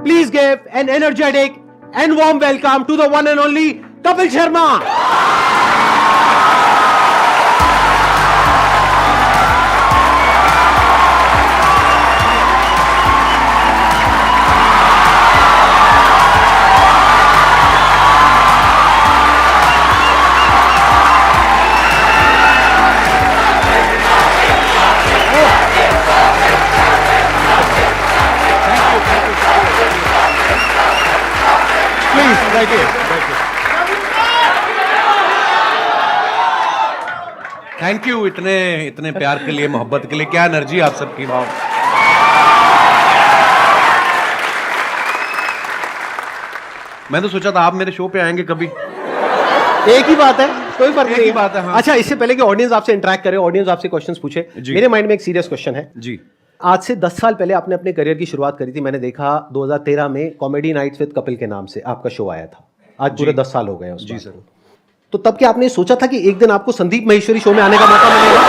Please give an energetic and warm welcome to the one and only Kapil Sharma. Thank you इतने प्यार के लिए, मोहब्बत के लिए। क्या एनर्जी आप सबकी, वाह। मैं तो सोचा था आप मेरे शो पे आएंगे कभी। एक ही बात है, कोई फर्क नहीं। बात है, हाँ। अच्छा, इससे पहले कि ऑडियंस आपसे इंटरेक्ट करे, ऑडियंस आपसे क्वेश्चंस पूछे, मेरे माइंड में एक सीरियस क्वेश्चन है जी। आज से 10 साल पहले आपने अपने करियर की शुरुआत करी थी। मैंने देखा 2013 में कॉमेडी नाइट्स विद कपिल के नाम से आपका शो आया था। आज पूरे 10 साल हो गए हैं। जी सर। तो तब क्या आपने सोचा था कि एक दिन आपको संदीप महेश्वरी शो में आने का मौका मिलेगा?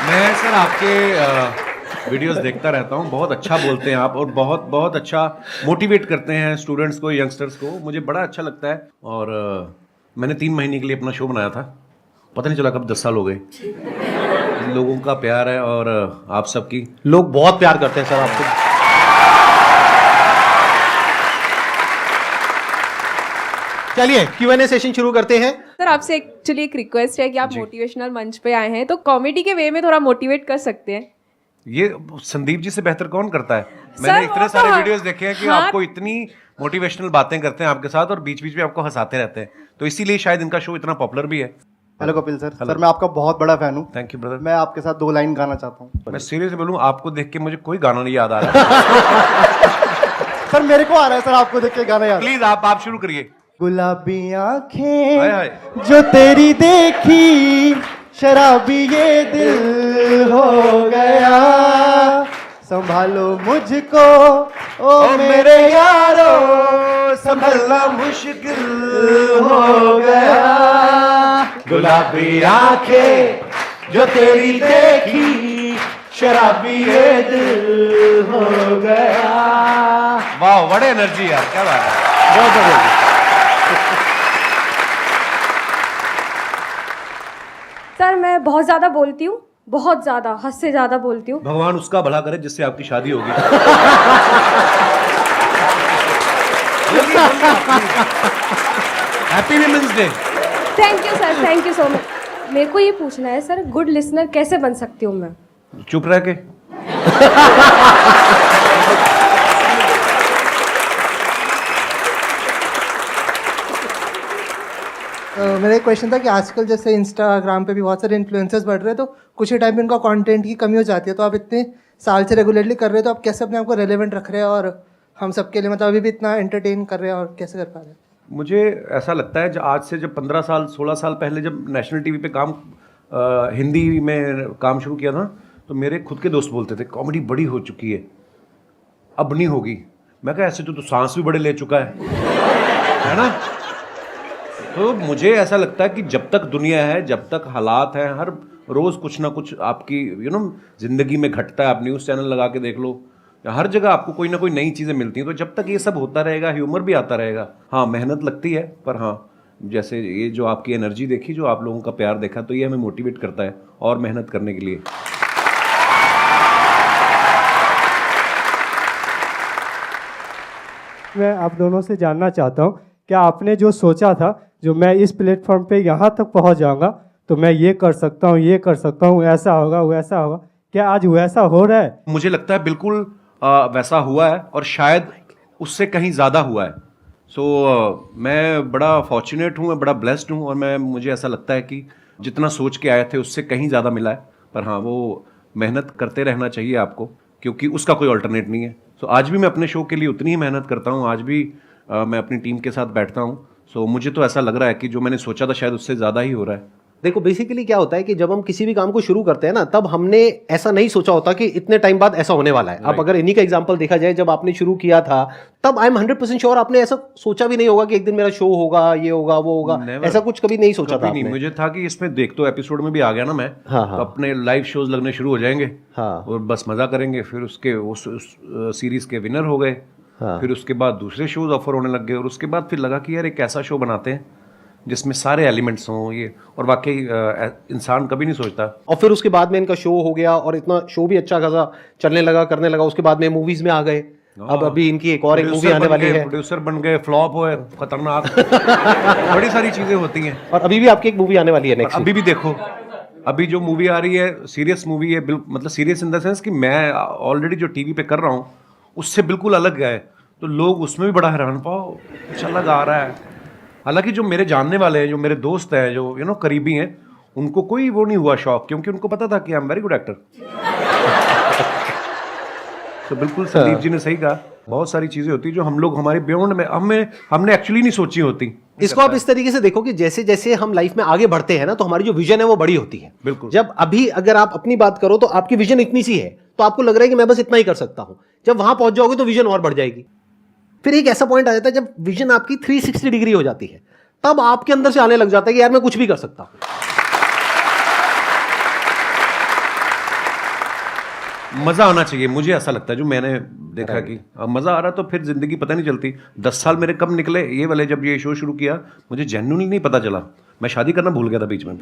मैं सर आपके वीडियोस देखता रहता हूँ, बहुत अच्छा बोलते हैं आप और बहुत बहुत अच्छा मोटिवेट करते हैं स्टूडेंट्स को, यंगस्टर्स को। मुझे बड़ा अच्छा लगता है। और मैंने 3 महीने के लिए अपना शो बनाया था, पता नहीं चला कब 10 साल हो गए। लोगों का प्यार है और आप सबकी, लोग बहुत प्यार करते हैं सर आपको। चलिए Q&A सेशन शुरू करते हैं। सर आपसे एक्चुअली एक रिक्वेस्ट है कि आप मोटिवेशनल मंच पे आए हैं तो कॉमेडी के वे में थोड़ा मोटिवेट कर सकते हैं। ये संदीप जी से बेहतर कौन करता है? मैंने इतने सारे वीडियोस देखे हैं कि आपको इतनी मोटिवेशनल बातें करते हैं आपके साथ और बीच बीच में आपको हंसाते रहते हैं, तो इसीलिए शायद इनका शो इतना पॉपुलर भी है। Hello Kapil sir. सर मैं आपका बहुत बड़ा फैन हूँ। Thank you brother. मैं आपके साथ 2 लाइन गाना चाहता हूँ। मैं सीरियसली बोलूँ, आपको देख के मुझे कोई गाना नहीं याद आ रहा। सर मेरे को आ रहा है सर, आपको देख के गाना याद। प्लीज आप शुरू करिए। गुलाबी हाय आंखें हाय। जो तेरी देखी, शराबी ये दिल हो गया, संभालो मुझको ओ मेरे यारो, संभलना मुश्किल हो गया। गुलाबी आंखें जो तेरी देखी, शराबी ये दिल हो गया। वाह, बड़े एनर्जी यार, क्या बात है। बहुत बढ़िया। सर मैं बहुत ज़्यादा बोलती हूँ, बहुत ज़्यादा, हद से ज़्यादा बोलती हूँ। भगवान उसका भला करे जिससे आपकी शादी होगी। Happy women's day. Thank you sir, thank you so much. मेरे को ये पूछना है सर, गुड लिसनर कैसे बन सकती हूँ मैं? चुप रह के। मेरा एक क्वेश्चन था कि आजकल जैसे इंस्टाग्राम पे भी बहुत सारे इन्फ्लुएंसर्स बढ़ रहे हैं, तो कुछ ही टाइम में उनका कंटेंट की कमी हो जाती है। तो आप इतने साल से रेगुलरली कर रहे हैं, तो आप कैसे अपने आप को रेलेवेंट रख रहे हैं और हम सबके लिए मतलब अभी भी इतना एंटरटेन कर रहे हैं, और कैसे कर पा रहे हैं? मुझे ऐसा लगता है आज से जब 15 साल 16 साल पहले जब नेशनल टीवी पे हिंदी में काम शुरू किया था, तो मेरे खुद के दोस्त बोलते थे कॉमेडी बड़ी हो चुकी है, अब नहीं होगी। मैं कहा ऐसे तो सांस भी बड़े ले चुका है ना। तो मुझे ऐसा लगता है कि जब तक दुनिया है, जब तक हालात हैं, हर रोज़ कुछ ना कुछ आपकी ज़िंदगी में घटता है। आप न्यूज़ चैनल लगा के देख लो, हर जगह आपको कोई ना कोई नई चीज़ें मिलती हैं। तो जब तक ये सब होता रहेगा, ह्यूमर भी आता रहेगा। हाँ, मेहनत लगती है, पर हाँ, जैसे ये जो आपकी एनर्जी देखी, जो आप लोगों का प्यार देखा, तो ये हमें मोटिवेट करता है और मेहनत करने के लिए। मैं आप दोनों से जानना चाहता हूँ, क्या आपने जो सोचा था, जो मैं इस प्लेटफॉर्म पे यहाँ तक पहुँच जाऊँगा तो मैं ये कर सकता हूँ, ये कर सकता हूँ, ऐसा होगा वैसा होगा, क्या आज वैसा हो रहा है? मुझे लगता है बिल्कुल वैसा हुआ है और शायद उससे कहीं ज़्यादा हुआ है। मैं बड़ा फॉर्चुनेट हूँ, मैं बड़ा ब्लेस्ड हूँ और मुझे ऐसा लगता है कि जितना सोच के आए थे उससे कहीं ज़्यादा मिला है। पर हाँ, वो मेहनत करते रहना चाहिए आपको, क्योंकि उसका कोई अल्टरनेट नहीं है। आज भी मैं अपने शो के लिए उतनी ही मेहनत करता हूँ, आज भी मैं अपनी टीम के साथ बैठता हूँ। मुझे तो ऐसा लग रहा है कि जो मैंने सोचा था शायद उससे ज़्यादा ही हो रहा है। देखो बेसिकली क्या होता है कि जब हम किसी भी काम को शुरू करते हैं ना, तब हमने ऐसा नहीं सोचा होता कि इतने टाइम बाद ऐसा होने वाला है। अब अगर इन्हीं का एग्जांपल देखा जाए, जब आपने शुरू किया था तब आई एम 100% श्योर आपने ऐसा सोचा भी नहीं होगा कि एक दिन मेरा शो होगा, ये होगा, वो होगा। Never. ऐसा कुछ कभी नहीं सोचा था नहीं, आपने? मुझे था कि इसमें देख तो एपिसोड में भी आ गया ना मैं, हाँ, हाँ। तो अपने लाइव शोज लगने शुरू हो जाएंगे हाँ। और बस मजा करेंगे। फिर उसके उस सीरीज के विनर हो गए। हाँ। फिर उसके बाद दूसरे शोज ऑफर होने लग गए और उसके बाद फिर लगा कि यार एक ऐसा शो बनाते हैं जिसमें सारे एलिमेंट्स हों ये, और वाकई इंसान कभी नहीं सोचता। और फिर उसके बाद में इनका शो हो गया और इतना शो भी अच्छा खासा चलने लगा, करने लगा। उसके बाद में मूवीज में आ गए। अब अभी इनकी एक और एक मूवी आने वाली है। प्रोड्यूसर बन गए, फ्लॉप हुए, खतरनाक बड़ी सारी चीजें होती हैं। और अभी भी आपकी एक मूवी आने वाली है नेक्स्ट। अभी भी देखो, अभी जो मूवी आ रही है सीरियस मूवी है, मतलब सीरियस इन द सेंस कि मैं ऑलरेडी जो टीवी पे कर रहा हूँ उससे बिल्कुल अलग है, तो लोग उसमें भी बड़ा हैरान पाओ अच्छा लगा आ रहा है। हालांकि जो मेरे जानने वाले हैं, जो मेरे दोस्त हैं, जो करीबी हैं, उनको कोई वो नहीं हुआ शौक, क्योंकि उनको पता था कि I am very good actor. तो बिल्कुल संदीप जी ने सही कहा, बहुत सारी चीजें होती जो हम लोग हमारे बियॉन्ड में हमने एक्चुअली नहीं सोची होती। इसको आप इस तरीके से देखो कि जैसे जैसे हम लाइफ में आगे बढ़ते हैं ना, तो हमारी जो विजन है वो बड़ी होती है। बिल्कुल। जब अभी अगर आप अपनी बात करो तो आपकी विजन इतनी सी है, तो आपको लग रहा है कि मैं बस इतना ही कर सकता हूं। जब वहां पहुंच जाओगे तो विजन और बढ़ जाएगी। फिर एक ऐसा पॉइंट आ जाता है जब विजन आपकी 360 डिग्री हो जाती है, तब आपके अंदर से आने लग जाता है कि यार मैं कुछ भी कर सकता हूं। मजा आना चाहिए, मुझे ऐसा लगता है, जो मैंने देखा कि अब मजा आ रहा तो फिर जिंदगी पता नहीं चलती। 10 साल मेरे कब निकले ये वाले, जब ये शो शुरू किया मुझे जेन्युइनली नहीं पता चला। मैं शादी करना भूल गया था बीच में।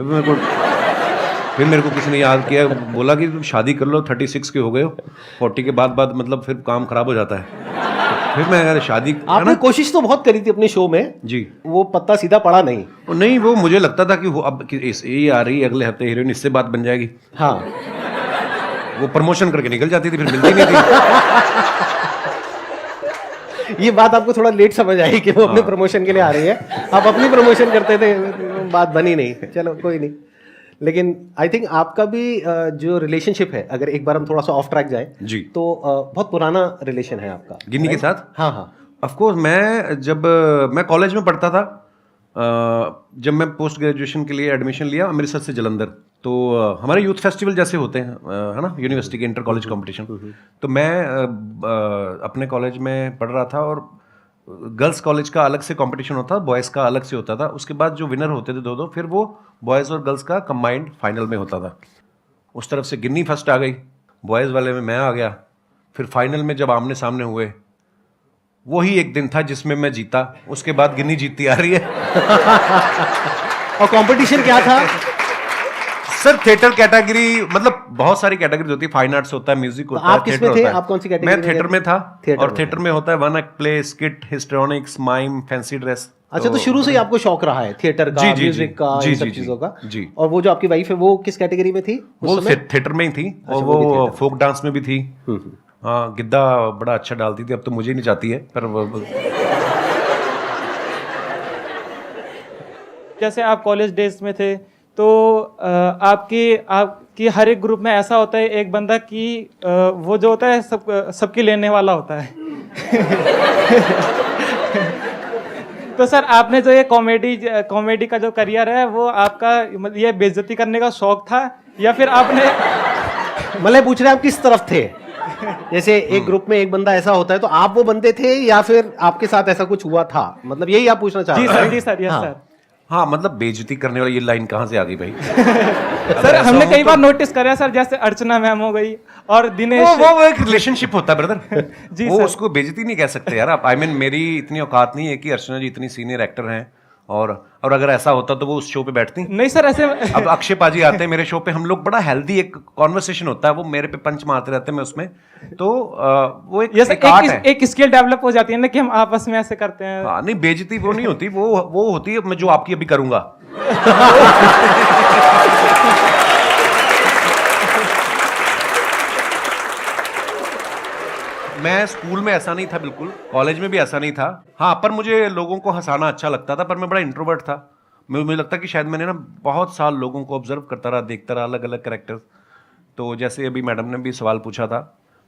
फिर मेरे को किसी ने याद किया, बोला कि तुम शादी कर लो, 36 के हो गए हो, 40 के बाद मतलब फिर काम खराब हो जाता है। फिर मैं यार शादी, आपने कोशिश तो बहुत करी थी अपने शो में जी, वो पत्ता सीधा पड़ा नहीं। नहीं वो मुझे लगता था कि वो अब ये आ रही है अगले हफ्ते हीरोइन, इससे बात बन जाएगी। हाँ, वो प्रमोशन करके निकल जाती थी, फिर मिलती नहीं थी। ये बात आपको थोड़ा लेट समझ आई कि वो अपने प्रमोशन के लिए आ रही है। आप अपनी प्रमोशन करते थे, बात बनी नहीं। चलो कोई नहीं। लेकिन आई थिंक आपका भी जो रिलेशनशिप है, अगर एक बार हम थोड़ा सा ऑफ ट्रैक जाए जी, तो बहुत पुराना रिलेशन है आपका गिन्नी के साथ। हाँ हाँ। ऑफ कोर्स, मैं कॉलेज में पढ़ता था, जब मैं पोस्ट ग्रेजुएशन के लिए एडमिशन लिया अमृतसर से जलंधर, तो हमारे यूथ फेस्टिवल जैसे होते हैं, है ना, यूनिवर्सिटी के इंटर कॉलेज कॉम्पिटिशन। तो मैं अपने कॉलेज में पढ़ रहा था और गर्ल्स कॉलेज का अलग से कंपटीशन होता था, बॉयज़ का अलग से होता था। उसके बाद जो विनर होते थे दो, फिर वो बॉयज़ और गर्ल्स का कंबाइंड फाइनल में होता था। उस तरफ से गिन्नी फर्स्ट आ गई, बॉयज़ वाले में मैं आ गया। फिर फाइनल में जब आमने सामने हुए, वही एक दिन था जिसमें मैं जीता। उसके बाद गिन्नी जीतती आ रही है। और कंपटीशन क्या था सर? थिएटर कैटेगरी, मतलब बहुत सारी कैटेगरीज होती है, फाइन आर्ट्स होता है, म्यूजिक होता है, आप किसमें थे? आप कौन सी कैटेगरी मैं में थिएटर में था। थिएटर और में थिएटर में होता है one act play, skit, histrionics, mime, fancy dress. अच्छा, तो शुरू से ही आपको शौक रहा है थिएटर का, म्यूजिक का, इन सब चीजों का। जी। और वो जो आपकी वाइफ है वो किस कैटेगरी में थी? वो थिएटर में ही थी, और वो फोक डांस में भी थी। हाँ, गिद्दा बड़ा अच्छा डालती थी, अब तो मुझे नहीं चाहती है, पर जैसे आप कॉलेज डेज में थे तो आपकी हर एक ग्रुप में ऐसा होता है एक बंदा कि वो जो होता है सबकी लेने वाला होता है। तो सर, आपने जो ये कॉमेडी का जो करियर है, वो आपका मतलब ये बेइज्जती करने का शौक था, या फिर आपने मतलब पूछ रहे हैं आप किस तरफ थे? जैसे एक ग्रुप में एक बंदा ऐसा होता है, तो आप वो बंदे थे या फिर आपके साथ ऐसा कुछ हुआ था? मतलब यही आप पूछना चाह रहे हैं? जी सर, यस सर। हाँ, मतलब बेइज्जती करने वाली ये लाइन कहाँ से आ गई भाई? सर, हमने कई बार नोटिस करा सर, जैसे अर्चना मैम हो गई और दिनेश, वो एक रिलेशनशिप होता है ब्रदर। जी वो सर। उसको बेइज्जती नहीं कह सकते यार आप। मेरी इतनी औकात नहीं है कि अर्चना जी इतनी सीनियर एक्टर हैं, और अगर ऐसा होता तो वो उस शो पे बैठती। नहीं सर, ऐसे अब अक्षय पाजी आते हैं मेरे शो पे, हम लोग बड़ा हेल्दी एक कॉन्वर्सेशन होता है, वो मेरे पे पंच मारते रहते हैं, मैं उसमें, तो वो एक आर्ट है। एक स्किल डेवलप हो जाती है ना कि हम आपस में ऐसे करते हैं। हाँ, नहीं बेइज्जती वो नहीं होती, वो होती है मैं जो आपकी अभी करूंगा। मैं स्कूल में ऐसा नहीं था, बिल्कुल कॉलेज में भी ऐसा नहीं था। हाँ, पर मुझे लोगों को हंसाना अच्छा लगता था, पर मैं बड़ा इंट्रोवर्ट था। मुझे लगता कि शायद मैंने ना बहुत साल लोगों को ऑब्जर्व करता रहा, देखता रहा, अलग अलग कैरेक्टर्स। तो जैसे अभी मैडम ने भी सवाल पूछा था,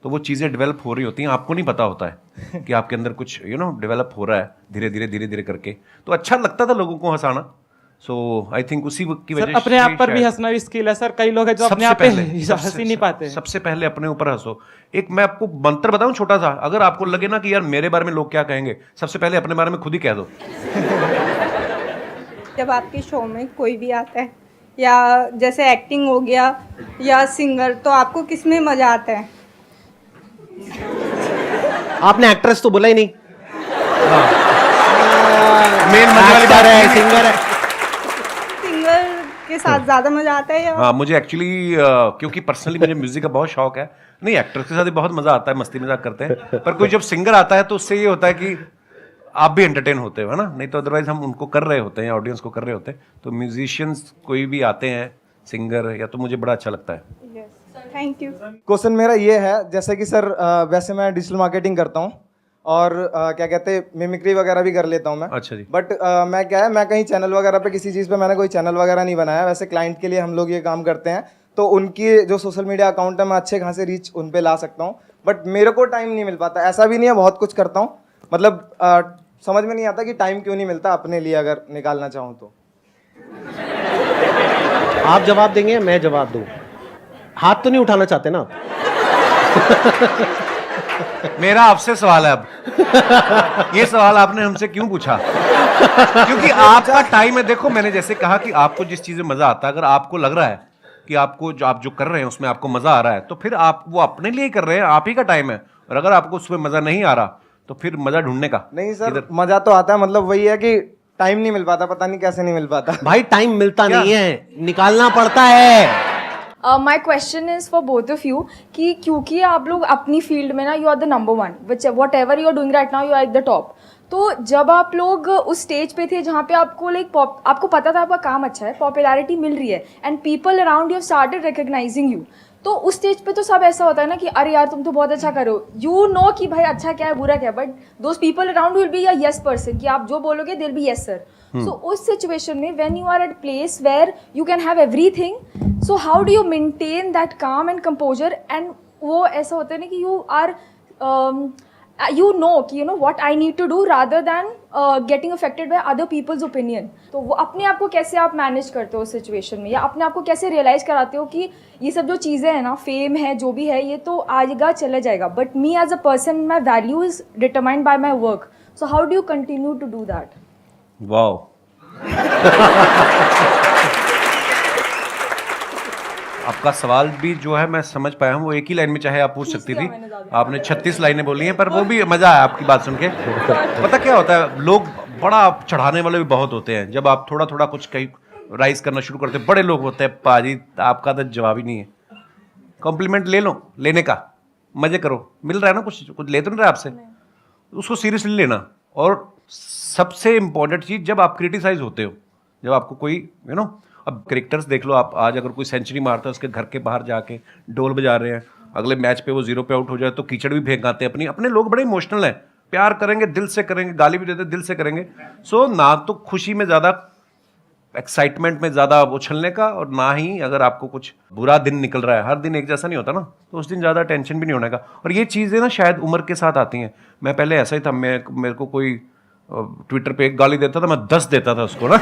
तो वो चीज़ें डेवलप हो रही होती हैं, आपको नहीं पता होता है कि आपके अंदर कुछ डेवलप हो रहा है धीरे धीरे करके। तो अच्छा लगता था लोगों को हंसाना, सो आई थिंक उसी की सर वजह अपने आप पर भी शायद- हंसना भी स्किल है सर, कई लोग हैं जो अपने सबसे आप पे पहले हंस ही नहीं पाते। सबसे पहले अपने ऊपर हंसो। एक मैं आपको मंत्र बताऊं छोटा सा, अगर आपको लगे ना कि यार मेरे बारे में लोग क्या कहेंगे, सबसे पहले अपने बारे में खुद ही कह दो। जब आपके शो में कोई भी आता है या जैसे एक्टिंग हो गया या सिंगर, तो आपको किस में मज़ा आता है? आपने एक्ट्रेस तो बोला ही नहीं। मेन मजे वाली बात है, है सिंगर है। सिंगर के साथ ज़्यादा मज़ा आता है या हाँ, मुझे एक्चुअली क्योंकि पर्सनली मुझे म्यूजिक का बहुत शौक है। नहीं, एक्टर्स के साथ भी बहुत मजा आता है, मस्ती मजाक करते हैं, पर कोई जब सिंगर आता है तो उससे ये होता है कि आप भी एंटरटेन होते हो, है ना? नहीं तो अदरवाइज हम उनको कर रहे होते हैं, ऑडियंस को कर रहे होते हैं। तो म्यूजिशियंस कोई भी आते हैं सिंगर या, तो मुझे बड़ा अच्छा लगता है। Thank you. क्वेश्चन मेरा ये है, जैसे कि सर वैसे मैं डिजिटल मार्केटिंग करता हूँ और क्या कहते हैं मिमिक्री वगैरह भी कर लेता हूँ मैं। अच्छा जी। बट मैं क्या है, मैं कहीं चैनल वगैरह पे किसी चीज़ पे मैंने कोई चैनल वगैरह नहीं बनाया। वैसे क्लाइंट के लिए हम लोग ये काम करते हैं, तो उनकी जो सोशल मीडिया अकाउंट है मैं अच्छे खासे रीच उन पे ला सकता हूँ, बट मेरे को टाइम नहीं मिल पाता। ऐसा भी नहीं है, बहुत कुछ करता हूँ, मतलब समझ में नहीं आता कि टाइम क्यों नहीं मिलता अपने लिए, अगर निकालना चाहूँ तो। आप जवाब देंगे, मैं जवाब दूं? हाथ तो नहीं उठाना चाहते ना आप? मेरा आपसे सवाल है अब। ये सवाल आपने हमसे क्यों पूछा? क्योंकि आपका टाइम है। देखो, मैंने जैसे कहा कि आपको जिस चीज में मजा आता है, अगर आपको लग रहा है कि आपको जो आप जो कर रहे हैं उसमें आपको मजा आ रहा है, तो फिर आप वो अपने लिए कर रहे हैं, आप ही का टाइम है। और अगर आपको उसमें मजा नहीं आ रहा तो फिर मजा ढूंढने का। नहीं सर, मजा तो आता है, मतलब वही है कि टाइम नहीं मिल पाता, पता नहीं कैसे नहीं मिल पाता। भाई टाइम मिलता नहीं है, निकालना पड़ता है। My question is for both of you कि क्योंकि आप लोग अपनी फील्ड में ना you are the number one, which whatever you are doing right now you are at the top. तो जब आप लोग उस स्टेज पे थे जहाँ पे आपको आपको पता था आपका काम अच्छा है, पॉपुलैरिटी मिल रही है and people around you started recognising you, तो उस स्टेज पे तो सब ऐसा होता है ना कि अरे यार तुम तो बहुत अच्छा करो, यू नो कि भाई अच्छा क्या है बुरा क्या है, but those people around will be a yes person कि आप जो बोलोगे दिल बी यस सर। सो उस सिचुएशन में when you are at place where you can have everything, so how do you maintain that calm and composure? And वो ऐसा होता है ना कि यू आर you know कि you know what I need to do rather than getting affected by other people's opinion। तो वो अपने आप को कैसे आप मैनेज करते हो उस सिचुएशन में, या अपने आप को कैसे रियलाइज कराते हो कि ये सब जो चीज़ें हैं ना, फेम है जो भी है, ये तो आएगा चले जाएगा, but me as a person my value is determined by my work, so how do you continue to do that? Wow. आपका सवाल भी जो है मैं समझ पाया हूँ, वो एक ही लाइन में चाहे आप पूछ सकती थी, आपने 36 लाइनें बोली हैं, पर वो भी मजा आया आपकी बात सुन के। पता क्या होता है, लोग बड़ा चढ़ाने वाले भी बहुत होते हैं। जब आप थोड़ा थोड़ा कुछ कहीं राइज करना शुरू करते हैं, बड़े लोग होते हैं, पाजी आपका तो जवाब ही नहीं है। कॉम्प्लीमेंट ले लो, लेने का मजे करो, मिल रहा है ना, कुछ कुछ ले तो नहीं रहा आपसे, उसको सीरियसली लेना। और सबसे इंपॉर्टेंट चीज, जब आप क्रिटिसाइज होते हो, जब आपको कोई अब कैरेक्टर्स देख लो आप, आज अगर कोई सेंचुरी मारता है, उसके घर के बाहर जाके ढोल बजा रहे हैं, अगले मैच पे वो 0 पे आउट हो जाए तो कीचड़ भी फेंकाते हैं। अपने लोग बड़े इमोशनल हैं, प्यार करेंगे, दिल से करेंगे, गाली भी देते दिल से करेंगे। सो ना तो खुशी में ज़्यादा, एक्साइटमेंट में ज़्यादा उछलने का, और ना ही अगर आपको कुछ बुरा दिन निकल रहा है, हर दिन एक जैसा नहीं होता ना, तो उस दिन ज़्यादा टेंशन भी नहीं होने का। और ये चीज़ें ना शायद उम्र के साथ आती हैं। मैं पहले ऐसा ही था, मेरे को कोई ट्विटर पे एक गाली देता था, मैं 10 देता था उसको ना।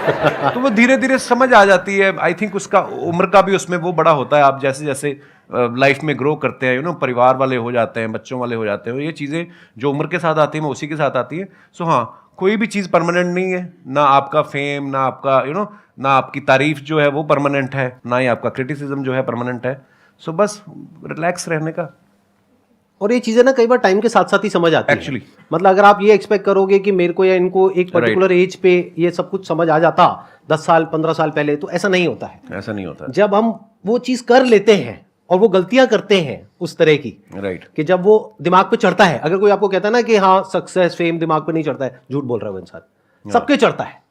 तो वो धीरे धीरे समझ आ जाती है। आई थिंक उसका उम्र का भी उसमें वो बड़ा होता है। आप जैसे जैसे लाइफ में ग्रो करते हैं, परिवार वाले हो जाते हैं, बच्चों वाले हो जाते हैं, ये चीज़ें जो उम्र के साथ आती हैं वो उसी के साथ आती हैं। सो हाँ, कोई भी चीज़ परमानेंट नहीं है, ना आपका फेम, ना आपका ना आपकी तारीफ जो है वो परमानेंट है, ना ही आपका क्रिटिसिज्म जो है परमानेंट है। सो बस रिलैक्स रहने का। और ये चीजें ना कई बार टाइम के साथ साथ ही समझ आती Actually. है। मतलब अगर आप ये एक्सपेक्ट करोगे कि मेरे को या इनको एक पर्टिकुलर एज पे ये सब कुछ समझ आ जाता 10 साल 15 साल पहले, तो ऐसा नहीं होता है। ऐसा नहीं होता। जब हम वो चीज कर लेते हैं और वो गलतियां करते हैं उस तरह की, राइट, कि जब वो दिमाग पे चढ़ता है। अगर कोई आपको कहता है ना कि हाँ सक्सेस फेम दिमाग पे नहीं चढ़ता है, झूठ बोल रहा है वो इंसान। सबके चढ़ता है,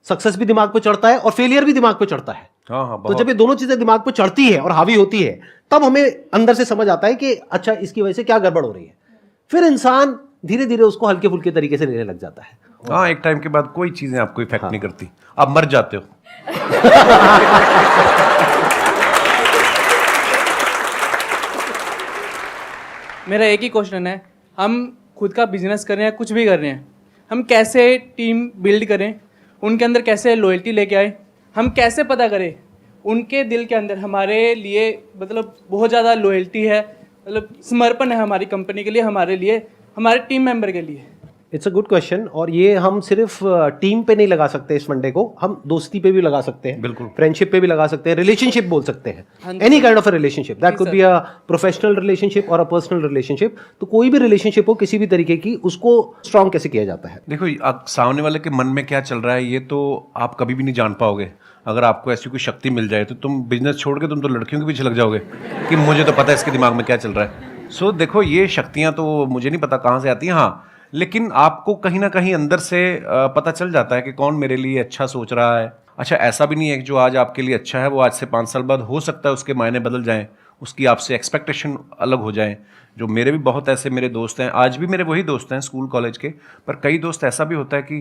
सक्सेस भी दिमाग पे चढ़ता है और फेलियर भी दिमाग पे चढ़ता है। हाँ, तो जब ये दोनों चीजें दिमाग पे चढ़ती है और हावी होती है, तब हमें अंदर से समझ आता है कि अच्छा इसकी वजह से क्या गड़बड़ हो रही है। फिर इंसान धीरे धीरे उसको हल्के फुल्के तरीके से लेने लग जाता है। हाँ, एक टाइम के बाद कोई चीजें आपको इफेक्ट नहीं करती, आप मर जाते हो। मेरा एक ही क्वेश्चन है, हम खुद का बिजनेस कर रहे हैं, कुछ भी कर रहे हैं, हम कैसे टीम बिल्ड करें, उनके अंदर कैसे लॉयल्टी लेके आए, हम कैसे पता करें उनके दिल के अंदर हमारे लिए मतलब बहुत ज़्यादा लॉयल्टी है, मतलब समर्पण है हमारी कंपनी के लिए, हमारे लिए, हमारे टीम मेंबर के लिए। इट्स अ गुड क्वेश्चन, और ये हम सिर्फ टीम पे नहीं लगा सकते इस फंडे को, हम दोस्ती पे भी लगा सकते हैं, बिल्कुल। फ्रेंडशिप पे भी लगा सकते हैं, रिलेशनशिप बोल सकते हैं, any kind of a relationship, that could be a professional relationship और अ पर्सनल रिलेशनशिप। तो कोई भी रिलेशनशिप हो किसी भी तरीके की, उसको स्ट्रांग कैसे किया जाता है? देखो, आप सामने वाले के मन में क्या चल रहा है ये तो आप कभी भी नहीं जान पाओगे। अगर आपको ऐसी कोई शक्ति मिल जाए तो तुम बिजनेस छोड़ के तुम तो लड़कियों के पीछे लग जाओगे कि मुझे तो पता है इसके दिमाग में क्या चल रहा है। सो देखो, ये शक्तियाँ तो मुझे नहीं पता कहाँ से आती हैं, हाँ, लेकिन आपको कहीं ना कहीं अंदर से पता चल जाता है कि कौन मेरे लिए अच्छा सोच रहा है। अच्छा, ऐसा भी नहीं है कि जो आज आपके लिए अच्छा है वो आज से 5 साल बाद हो सकता है उसके मायने बदल जाएं, उसकी आपसे एक्सपेक्टेशन अलग हो जाएं। जो मेरे भी बहुत ऐसे मेरे दोस्त हैं, आज भी मेरे वही दोस्त हैं स्कूल कॉलेज के, पर कई दोस्त ऐसा भी होता है कि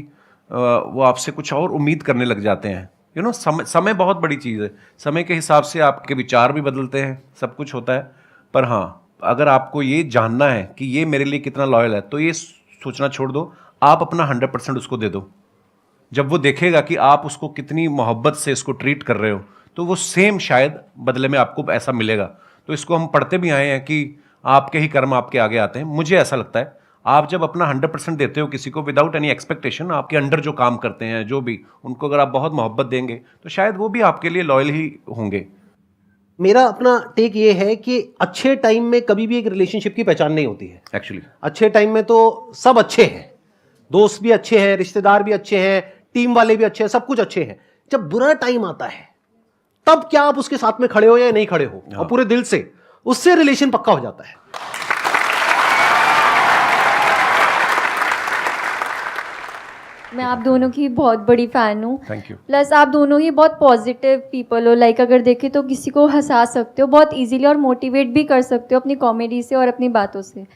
वो आपसे कुछ और उम्मीद करने लग जाते हैं। यू नो, समय बहुत बड़ी चीज़ है, समय के हिसाब से आपके विचार भी बदलते हैं, सब कुछ होता है। पर हाँ, अगर आपको ये जानना है कि ये मेरे लिए कितना लॉयल है तो ये सोचना छोड़ दो, आप अपना 100% उसको दे दो। जब वो देखेगा कि आप उसको कितनी मोहब्बत से इसको ट्रीट कर रहे हो तो वो सेम शायद बदले में आपको ऐसा मिलेगा। तो इसको हम पढ़ते भी आए हैं कि आपके ही कर्म आपके आगे आते हैं। मुझे ऐसा लगता है आप जब अपना 100% देते हो किसी को विदाउट एनी एक्सपेक्टेशन, आपके अंडर जो काम करते हैं जो भी, उनको अगर आप बहुत मोहब्बत देंगे तो शायद वो भी आपके लिए लॉयल ही होंगे। मेरा अपना टेक ये है कि अच्छे टाइम में कभी भी एक रिलेशनशिप की पहचान नहीं होती है। एक्चुअली अच्छे टाइम में तो सब अच्छे हैं, दोस्त भी अच्छे हैं, रिश्तेदार भी अच्छे हैं, टीम वाले भी अच्छे हैं, सब कुछ अच्छे हैं। जब बुरा टाइम आता है तब क्या आप उसके साथ में खड़े हो या नहीं खड़े हो, और पूरे दिल से, उससे रिलेशन पक्का हो जाता है। मैं आप दोनों की बहुत बड़ी फ़ैन हूँ। Thank you. प्लस आप दोनों ही बहुत पॉजिटिव पीपल हो, लाइक अगर देखें तो किसी को हंसा सकते हो बहुत इजीली और मोटिवेट भी कर सकते हो अपनी कॉमेडी से और अपनी बातों से।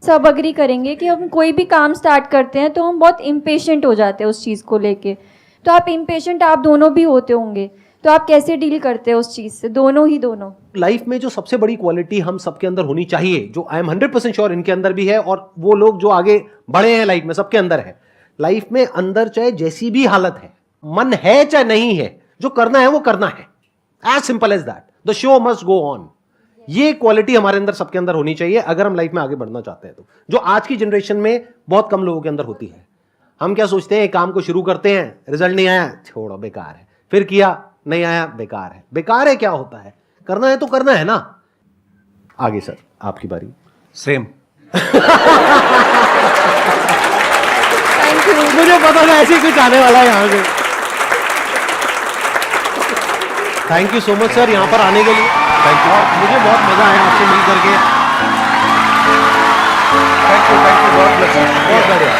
सब अग्री करेंगे कि हम कोई भी काम स्टार्ट करते हैं तो हम बहुत इम्पेशेंट हो जाते हैं उस चीज़ को लेके। तो आप इम्पेशेंट आप दोनों भी होते होंगे, तो आप कैसे डील करते हैं उस चीज़ से, दोनों? लाइफ में जो सबसे बड़ी क्वालिटी हम सबके अंदर होनी चाहिए, जो आई एम 100% श्योर इनके अंदर भी है, और वो लोग जो आगे बढ़े हैं लाइफ में सबके अंदर है। लाइफ में अंदर चाहे जैसी भी हालत है, मन है चाहे नहीं है, जो करना है वो करना है, as simple as that. The show must go on. ये क्वालिटी हमारे अंदर सबके अंदर होनी चाहिए अगर हम लाइफ में आगे बढ़ना चाहते हैं, तो जो आज की जनरेशन में बहुत कम लोगों के अंदर होती है। हम क्या सोचते हैं, काम को शुरू करते हैं, रिजल्ट नहीं आया, छोड़ो बेकार है, फिर किया नहीं आया, बेकार है। बेकार है क्या होता है, करना है तो करना है ना। आगे सर आपकी बारी। सेम। मुझे पता था ऐसे कुछ आने वाला है यहाँ से। Thank you so much sir यहाँ पर आने के लिए। Thank you. मुझे बहुत मजा आया आपसे मिल करके। थैंक यू, बहुत बढ़िया, बहुत बढ़िया।